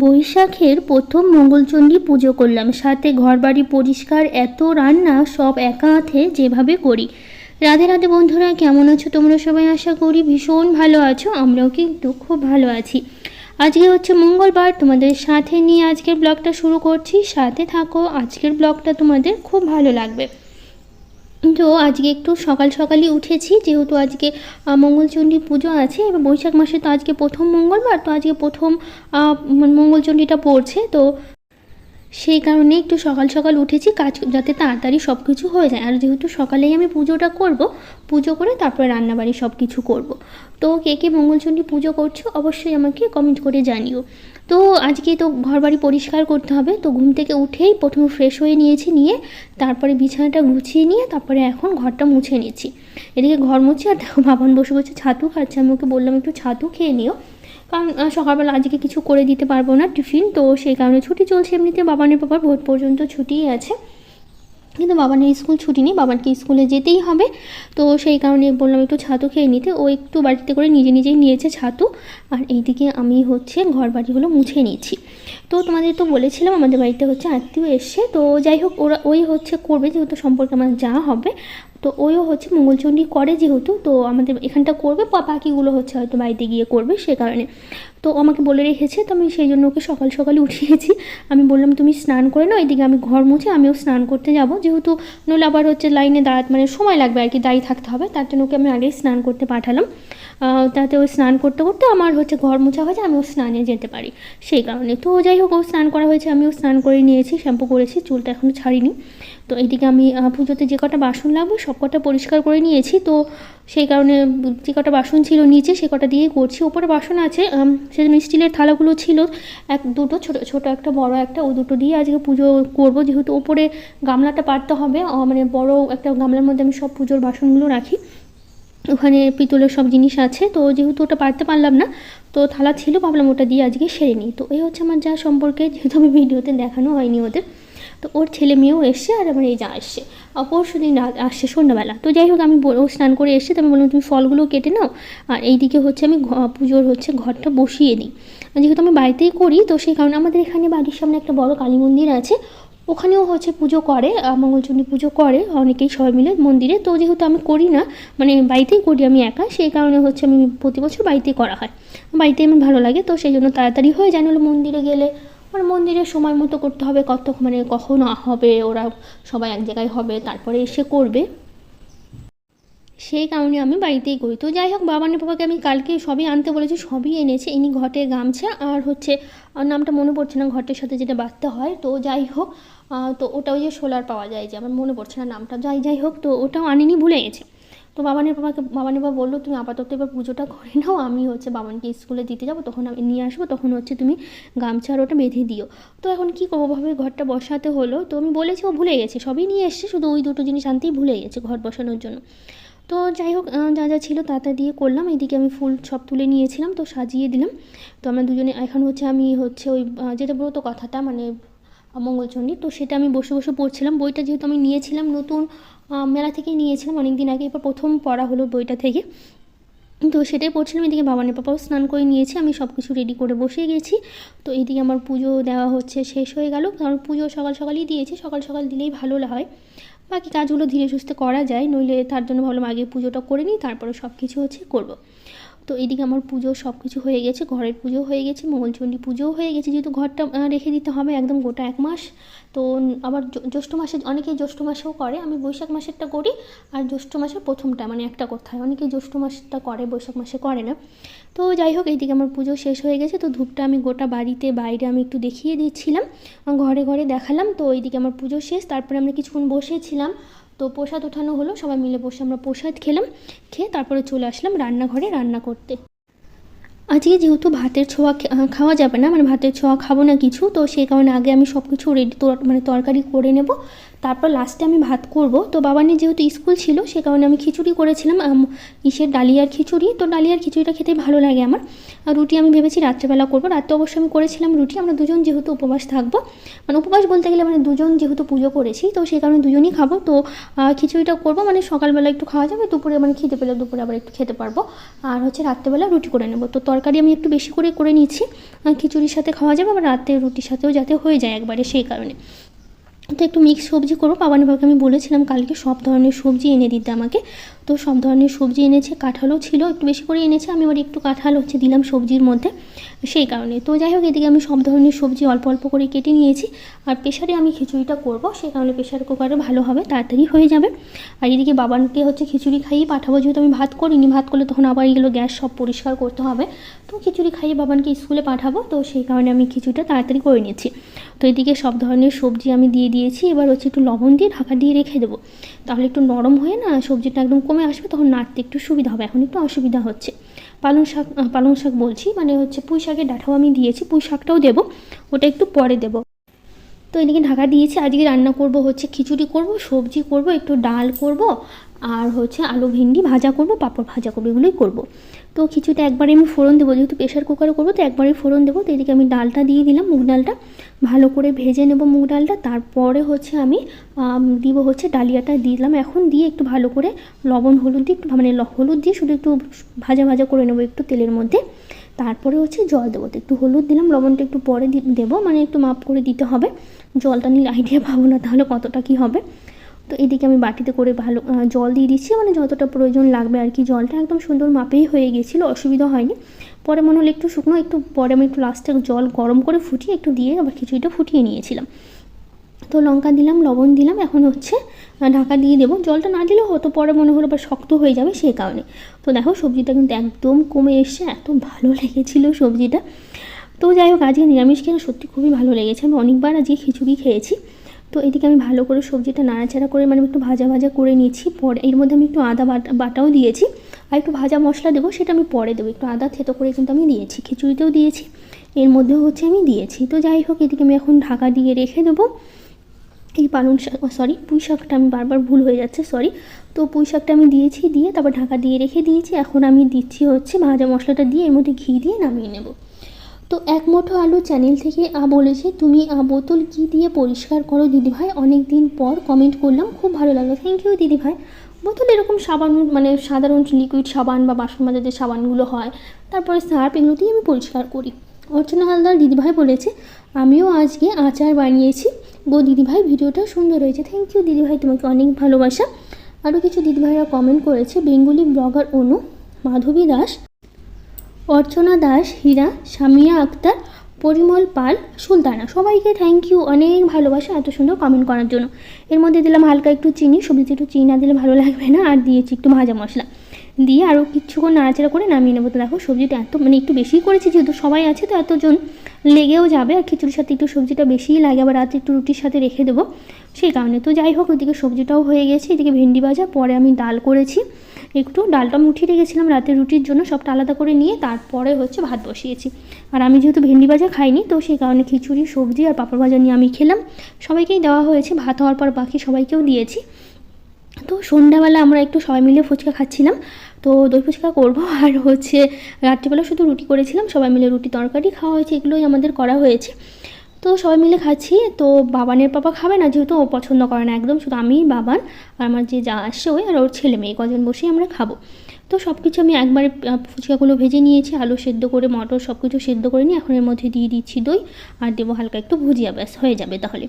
বৈশাখের প্রথম মঙ্গলচণ্ডী পুজো করলাম, সাথে ঘরবাড়ি পরিষ্কার, এত রান্না সব একা হাতে যেভাবে করি। রাধে রাধে বন্ধুরা, কেমন আছো তোমরা সবাই? আশা করি ভীষণ ভালো আছো, আমরাও কিন্তু খুব ভালো আছি। আজকে হচ্ছে মঙ্গলবার, তোমাদের সাথে নিয়ে আজকের ব্লগটা শুরু করছি। সাথে থাকো, আজকের ব্লগটা তোমাদের খুব ভালো লাগবে। তো আজকে একটু সকাল সকালই উঠেছি, যেহেতু আজকে মঙ্গলচণ্ডী পুজো আছে। এবার বৈশাখ মাসে তো আজকে প্রথম মঙ্গলবার, তো আজকে প্রথম মঙ্গলচণ্ডীটা পড়ছে, তো সেই কারণে একটু সকাল সকাল উঠেছি, কাজ যাতে তাড়াতাড়ি সব কিছু হয়ে যায়। আর যেহেতু সকালেই আমি পুজোটা করব, পুজো করে তারপরে রান্নাবাড়ি সব কিছু করব। তো কে কে মঙ্গলচণ্ডী পুজো করছো অবশ্যই আমাকে কমেন্ট করে জানিও। তো আজকে তো ঘরবাড়ি পরিষ্কার করতে হবে, তো ঘুম থেকে উঠেই প্রথমে ফ্রেশ হয়ে নিয়েছি, নিয়ে তারপরে বিছানাটা গুছিয়ে নিয়ে তারপরে এখন ঘরটা মুছে নিচ্ছি। এদিকে ঘর মুছি, আর দেখো বাবান বসে বসে ছাতু খাচ্ছে। আমি ওকে বললাম একটু ছাতু খেয়ে নিও, কারণ সকালবেলা আজকে কিছু করে দিতে পারবো না টিফিন, তো সেই কারণে ছুটি চলছে। এমনিতে বাবানের বাবার ভোর পর্যন্ত ছুটিই আছে, কিন্তু বাবানের স্কুল ছুটি নেই, বাবানকে স্কুলে যেতেই হবে। তো সেই কারণে বললাম একটু ছাতু খেয়ে নিতে। ও একটু বাড়িতে করে নিজেই নিয়েছে ছাতু, আর এইদিকে আমি হচ্ছে ঘর বাড়িগুলো মুছে নিচ্ছি। তো তোমাদের তো বলেছিলাম আমাদের বাড়িতে হচ্ছে আত্মীয় এসছে, তো যাই হোক ওই হচ্ছে করবে, যেহেতু সম্পর্কে আমার যা হবে, তো ওইও হচ্ছে মঙ্গলচণ্ডী করে যেহেতু, তো আমাদের এখানটা করবে, বাকিগুলো হচ্ছে হয়তো বাড়িতে গিয়ে করবে, সে কারণে। তো আমাকে বলে রেখেছে, তো আমি সেই জন্য ওকে সকাল সকালে উঠিয়েছি। আমি বললাম তুমি স্নান করে নাও, এদিকে আমি ঘর মুছে আমিও স্নান করতে যাব, যেহেতু নইলে আবার হচ্ছে লাইনে মানে সময় লাগবে আর কি, দাঁড়িয়ে থাকতে হবে, তার জন্য ওকে আমি আগেই স্নান করতে পাঠালাম। তাতে ওই স্নান করতে করতে আমার হচ্ছে ঘর মোছা হয়েছে, আমিও স্নানে যেতে পারি, সেই কারণে। তো যাই হোক, ও স্নান করা হয়েছে, আমিও স্নান করে নিয়েছি, শ্যাম্পু করেছি, চুলটা এখনও ছাড়িনি। তো এইদিকে আমি পুজোতে যে কটা বাসন লাগবে সব কটা পরিষ্কার করে নিয়েছি, তো সেই কারণে যে কটা বাসন ছিল নিচে সে কটা দিয়েই করছি। ওপরে বাসন আছে, সেজন্য স্টিলের থালাগুলো ছিল দুটো, ছোটো একটা বড় একটা, ওই দুটো দিয়ে আজকে পুজো করব। যেহেতু ওপরে গামলাটা পারতে হবে, মানে বড় একটা গামলার মধ্যে আমি সব পুজোর বাসনগুলো রাখি, ওখানে পিতলের সব জিনিস আছে, তো যেহেতু ওটা পারতে পারলাম না, তো থালা ছিল, ভাবলাম ওটা দিয়ে আজকে সেরে নিই। তো এই হচ্ছে আমার যা সম্পর্কে, যেহেতু আমি ভিডিওতে দেখানো হয়নি ওদের, তো ওর ছেলে মেয়েও এসছে, আর আমার এই যা আসছে পরশু দিন আসছে সন্ধ্যাবেলা। তো যাই হোক, আমি ও স্নান করে এসছে, তো আমি বললাম তুমি ফলগুলো কেটে নাও, আর এইদিকে হচ্ছে আমি পুজোর হচ্ছে ঘরটা বসিয়ে দিই। যেহেতু আমি বাড়িতেই করি, তো সেই কারণে আমাদের এখানে বাড়ির সামনে একটা বড় কালী মন্দির আছে, ওখানেও হচ্ছে পুজো করে, মঙ্গলচণ্ডী পুজো করে অনেকেই সবাই মিলে মন্দিরে। তো যেহেতু আমি করি না, মানে বাড়িতেই করি আমি একা, সেই কারণে হচ্ছে আমি প্রতি বছর বাড়িতেই করা হয়, বাড়িতে আমার ভালো লাগে, তো সেই জন্য তাড়াতাড়ি হয়ে যায়। নাহলে মন্দিরে গেলে মানে মন্দিরে সময় মতো করতে হবে, মানে কখন হবে, ওরা সবাই এক জায়গায় হবে তারপরে এসে করবে, সেই কারণে আমি বাড়িতেই করি। তো যাই হোক, বাবানের বাবাকে আমি কালকে সবই আনতে বলেছি, সবই এনেছে। ইনি ঘটের গামছা আর হচ্ছে নামটা মনে পড়ছে না, ঘটের সাথে যেটা বাঁধতে হয়, তো যাই হোক, তো ওটা ওই যে সোলার পাওয়া যায়, যে আমার মনে পড়ছে না নামটা, যাই হোক, তো ওটাও আনিনি, ভুলে গেছে। তো বাবানের বাবা বললো তুমি আপাতত এবার পুজোটা করে নাও, আমি হচ্ছে বাবানকে স্কুলে দিতে যাবো, তখন আমি নিয়ে আসবো, তখন হচ্ছে তুমি গামছার ওটা বেঁধে দিও। তো এখন কী করবো ভাবে ঘরটা বসাতে হলো, তো আমি বলেছি, ও ভুলে গেছে, সবই নিয়ে এসছে, শুধু ওই দুটো জিনিস আনতেই ভুলে গেছে ঘর বসানোর জন্য। তো যাই হোক, যা যা ছিল তা দিয়ে করলাম। এদিকে আমি ফুল সব তুলে নিয়েছিলাম, তো সাজিয়ে দিলাম। তো আমরা দুজনে এখন হচ্ছে আমি হচ্ছে ওই যেটা ব্রত কথাটা মানে মঙ্গলচণ্ডী, তো সেটা আমি বসে বসে পড়ছিলাম। বইটা যেহেতু আমি নিয়েছিলাম নতুন, মেলা থেকেই নিয়েছিলাম অনেক দিন আগে, এবার প্রথম পড়া হলো বইটা থেকে, তো সেটাই পড়ছিলাম। এদিকে বাবানের পাপাও স্নান করে নিয়েছে, আমি সব কিছু রেডি করে বসে গেছি। তো এইদিকে আমার পুজো দেওয়া হচ্ছে শেষ হয়ে গেল, কারণ পুজো সকাল সকালই দিয়েছি, সকাল সকাল দিলেই ভালো হয়, বাকি কাজগুলো ধীরে সুস্থে করা যায়, নইলে তার জন্য ভাবলাম আগে পুজোটা করে নিই, তারপরে সব কিছু হচ্ছে করবো। তো এদিকে আমার পুজো সব কিছু হয়ে গেছে, ঘরের পুজো হয়ে গেছে, মঙ্গলচণ্ডী পুজোও হয়ে গেছে, যেহেতু ঘরটা রেখে দিতে হবে একদম গোটা 1 মাস। তো আবার জ্যৈষ্ঠ মাসে অনেকেই জ্যৈষ্ঠ মাসেও করে, আমি বৈশাখ মাসেরটা করি, আর জ্যৈষ্ঠ মাসের প্রথমটা মানে একটা করতে হয়, অনেকেই জ্যৈষ্ঠ মাসটা করে, বৈশাখ মাসে করে না। তো যাই হোক, এইদিকে আমার পুজো শেষ হয়ে গেছে, তো ধূপটা আমি গোটা বাড়িতে বাইরে আমি একটু দেখিয়ে দিচ্ছিলাম, ঘরে ঘরে দেখালাম। তো এইদিকে আমার পুজো শেষ, তারপরে আমরা কিছুক্ষণ বসেছিলাম, তো প্রসাদ ওঠানো হলো, সবাই মিলে বসে আমরা প্রসাদ খেলাম, খেয়ে তারপরে চলে আসলাম রান্নাঘরে রান্না করতে। আজকে যেহেতু ভাতের ছোঁয়া খাওয়া যাবে না, মানে ভাতের ছোঁয়া খাবো না কিছু, তো সেই কারণে আগে আমি সব কিছু রেডি মানে তরকারি করে নেব, তারপর লাস্টে আমি ভাত করব। তো বাবানের যেহেতু স্কুল ছিল সে কারণে আমি খিচুড়ি করেছিলাম, ডালিয়ার খিচুড়ি। তো ডালিয়ার খিচুড়িটা খেতে ভালো লাগে আমার। আর রুটি আমি ভেবেছি রাত্রেবেলা করবো। রাত্রে অবশ্যই আমি করেছিলাম রুটি। আমরা দুজন যেহেতু উপবাস থাকবো, মানে উপবাস বলতে গেলে মানে দুজন যেহেতু পুজো করেছি, তো সেই কারণে দুজনই খাবো। তো খিচুড়িটা করবো, মানে সকালবেলা একটু খাওয়া যাবে, দুপুরে মানে খিদে পেলে দুপুরে আবার একটু খেতে পারবো। আর হচ্ছে রাত্রেবেলা রুটি করে নেবো। তো তরকারি আমি একটু বেশি করে নিচ্ছি, খিচুড়ির সাথে খাওয়া যাবে, আবার রাতে রুটির সাথেও যাতে হয়ে যায় একবারে, সেই কারণে। তো একটু মিক্স সবজি করবো। বাবাকে আমি বলেছিলাম কালকে সব ধরনের সবজি এনে দিতে আমাকে। তো সব ধরনের সবজি এনেছে, কাঁঠালও ছিল একটু বেশি করে এনেছে, আমি আবার একটু কাঁঠাল দিলাম সবজির মধ্যে, সেই কারণে। তো যাই হোক, এদিকে আমি সব ধরনের সবজি অল্প অল্প করে কেটে নিয়েছি। আর প্রেশারে আমি খিচুড়িটা করবো, সেই কারণে প্রেশার কুকারে ভালো হবে, তাড়াতাড়ি হয়ে যাবে। আর এদিকে বাবানকে খিচুড়ি খাইয়ে পাঠাবো, যেহেতু আমি ভাত করিনি, ভাত করলে তখন আবার এগুলো গ্যাস সব পরিষ্কার করতে হবে। তো খিচুড়ি খাইয়ে বাবানকে স্কুলে পাঠাবো, তো সেই কারণে আমি খিচুড়িটা তাড়াতাড়ি করে নিচ্ছি। তো এদিকে সব ধরনের সবজি আমি দিয়ে দিয়েছি। এবার একটু লবণ দিয়ে ঢাকা দিয়ে রেখে দেবো, তাহলে একটু নরম হয়ে না সবজিটা একদম কমে আসবে, তখন নাড়তে একটু সুবিধা হবে। এখন একটু অসুবিধা হচ্ছে। পালং শাক বলছি, মানে পুঁই শাকের ডাঁটাও আমি দিয়েছি, পুঁই শাকটাও দেবো, ওটা একটু পরে দেবো। তো এদিকে ঢাকা দিয়েছি। আজকে রান্না করব খিচুড়ি করব, সবজি করব, একটু ডাল করব, আর আলু ভেন্ডি ভাজা করব, পাঁপড় ভাজা করব, এগুলোই করব। তো খিচুড়িটা একবারে আমি ফোড়ন দেবো, যেহেতু প্রেশার কুকারে করবো, তো একবারে ফোড়ন দেবো। তো এদিকে আমি ডালটা দিয়ে দিলাম, মুগ ডালটা ভালো করে ভেজে নেব মুগ ডালটা। তারপরে আমি দিব ডালিয়াটা দিলাম, এখন দিয়ে একটু ভালো করে লবণ হলুদ দিয়ে একটু মানে হলুদ দিয়ে শুধু একটু ভাজা ভাজা করে নেবো একটু তেলের মধ্যে। তারপরে জল দেবো। তো একটু হলুদ দিলাম, লবণটা একটু পরে দেবো, মানে একটু মাপ করে দিতে হবে। জলটা নিয়ে আইডিয়া পাবো না তাহলে কতটা কী হবে। তো এদিকে আমি বাটিতে করে ভালো জল দিয়ে দিচ্ছি, মানে যতটা প্রয়োজন লাগবে আর কি। জলটা একদম সুন্দর মাপেই হয়ে গেছিলো, অসুবিধা হয়নি। পরে মনে হলো একটু শুকনো, একটু পরে আমি একটু লাস্টে জল গরম করে ফুটিয়ে একটু দিয়ে আবার খিচুড়িটা ফুটিয়ে নিয়েছিলাম। তো লঙ্কা দিলাম, লবণ দিলাম, এখন ঢাকা দিয়ে দেবো। জলটা না দিলেও হতো, পরে মনে হলো আবার শক্ত হয়ে যাবে, সেই কারণে। তো দেখো সবজিটা কিন্তু একদম কমে এসছে, এত ভালো লেগেছিলো সবজিটা। তো যাই হোক, আজকে নিরামিষ খেয়ে সত্যি খুবই ভালো লেগেছে। আমি অনেকবার আজকে খিচুড়ি খেয়েছি। তো এদিকে আমি ভালো করে সবজিটা নাড়াচাড়া করে মানে একটু ভাজা ভাজা করে নিয়েছি। পরে এর মধ্যে আমি একটু আদা বাটাও দিয়েছি, আর একটু ভাজা মশলা দেবো, সেটা আমি পরে দেবো। একটু আদা থেতো করে কিন্তু আমি দিয়েছি, খিচুড়িতেও দিয়েছি, এর মধ্যেও আমি দিয়েছি। তো যাই হোক, এদিকে আমি এখন ঢাকা দিয়ে রেখে দেবো। এই পুঁই শাকটা আমি বারবার ভুল হয়ে যাচ্ছে, সরি। তো পুঁই শাকটা আমি দিয়েছি, দিয়ে তারপর ঢাকা দিয়ে রেখে দিয়েছি। এখন আমি দিচ্ছি ভাজা মশলাটা দিয়ে এর মধ্যে ঘি দিয়ে নামিয়ে নেব। তো এক মুঠো আলু চ্যানেল থেকে বলেছে, তুমি বোতল কী দিয়ে পরিষ্কার করো দিদিভাই? অনেক দিন পর কমেন্ট করলাম, খুব ভালো লাগলো, থ্যাংক ইউ দিদিভাই। বোতল এরকম সাবান, মানে সাধারণ লিকুইড সাবান বা বাসন মাজার যে সাবানগুলো হয়, তারপরে সার্ফ, এগুলো দিয়ে আমি পরিষ্কার করি। অর্চনা হালদার দিদিভাই বলেছে, আমিও আজকে আচার বানিয়েছি গো দিদিভাই, ভিডিওটা সুন্দর হয়েছে, থ্যাংক ইউ দিদিভাই, তোমাকে অনেক ভালোবাসা। আরও কিছু দিদিভাইরা কমেন্ট করেছে, বেঙ্গলি ব্লগার অনু, মাধবী দাস, অর্চনা দাস, হীরা, সামিয়া আক্তার, পরিমল পাল, সুলতানা, সবাইকে থ্যাংক ইউ, অনেক ভালোবাসা এত সুন্দর কমেন্ট করার জন্য। এর মধ্যে দিলাম হালকা একটু চিনি, সবজিতে একটু চিনি না দিলে ভালো লাগবে না, আর দিয়েছি একটু ভাজা মশলা দিয়ে আরও কিছুক্ষণ নাড়াচাড়া করে নামিয়ে নেবো। তো দেখো সবজিটা এত মানে একটু বেশি করেছি, যেহেতু সবাই আছে তো এতজন লেগেও যাবে, আর খিচুড়ির সাথে একটু সবজিটা বেশিই লাগে, আবার রাতে একটু রুটির সাথে রেখে দেবো, সেই কারণে। তো যাই হোক, ওইদিকে সবজিটাও হয়ে গেছে, এদিকে ভেন্ডি ভাজা, পরে আমি ডাল করেছি, একটু ডালটা মুঠিয়ে রেখেছিলাম রাতে রুটির জন্য, সবটা আলাদা করে নিয়ে তারপরে ভাত বসিয়েছি। আর আমি যেহেতু ভেন্ডি ভাজা খাইনি, তো সেই কারণে খিচুড়ি, সবজি আর পাঁপড় ভাজা নিয়ে আমি খেলাম। সবাইকেই দেওয়া হয়েছে, ভাত হওয়ার পর বাকি সবাইকেও দিয়েছি। তো সন্ধ্যাবেলা আমরা একটু সবাই মিলে ফুচকা খাচ্ছিলাম, তো দই ফুচকা করবো। আর রাত্রিবেলা শুধু রুটি করেছিলাম, সবাই মিলে রুটি তরকারি খাওয়া হয়েছে, এগুলোই আমাদের করা হয়েছে। তো সবাই মিলে খাচ্ছি। তো বাবানের পাপা খাবে না, যেহেতু ও পছন্দ করে না একদম, শুধু আমি, বাবান আর আমার যে যা আসছে ওই, আর ওর ছেলে মেয়ে, কজন বসেই আমরা খাবো। তো সব কিছু আমি একবারে ফুচকাগুলো ভেজে নিয়েছি, আলু সেদ্ধ করে, মটর সব কিছু সেদ্ধ করে নিয়ে এখন এর মধ্যে দিয়ে দিচ্ছি দই, আর দেবো হালকা একটু ভুজিয়া, ব্যাস হয়ে যাবে তাহলে।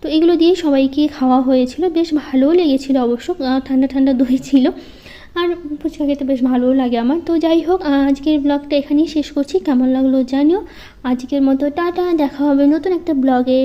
তো এগুলো দিয়েই সবাইকে খাওয়া হয়েছিল, বেশ ভালোও লেগেছিলো অবশ্য, ঠান্ডা ঠান্ডা দই ছিল, আর ফুচকা খেতে বেশ ভালোও লাগে আমার। তো যাই হোক, আজকের ব্লগটা এখানেই শেষ করছি, কেমন লাগলো জানিও। আজকের মতো টাটা, দেখা হবে নতুন একটা ব্লগে।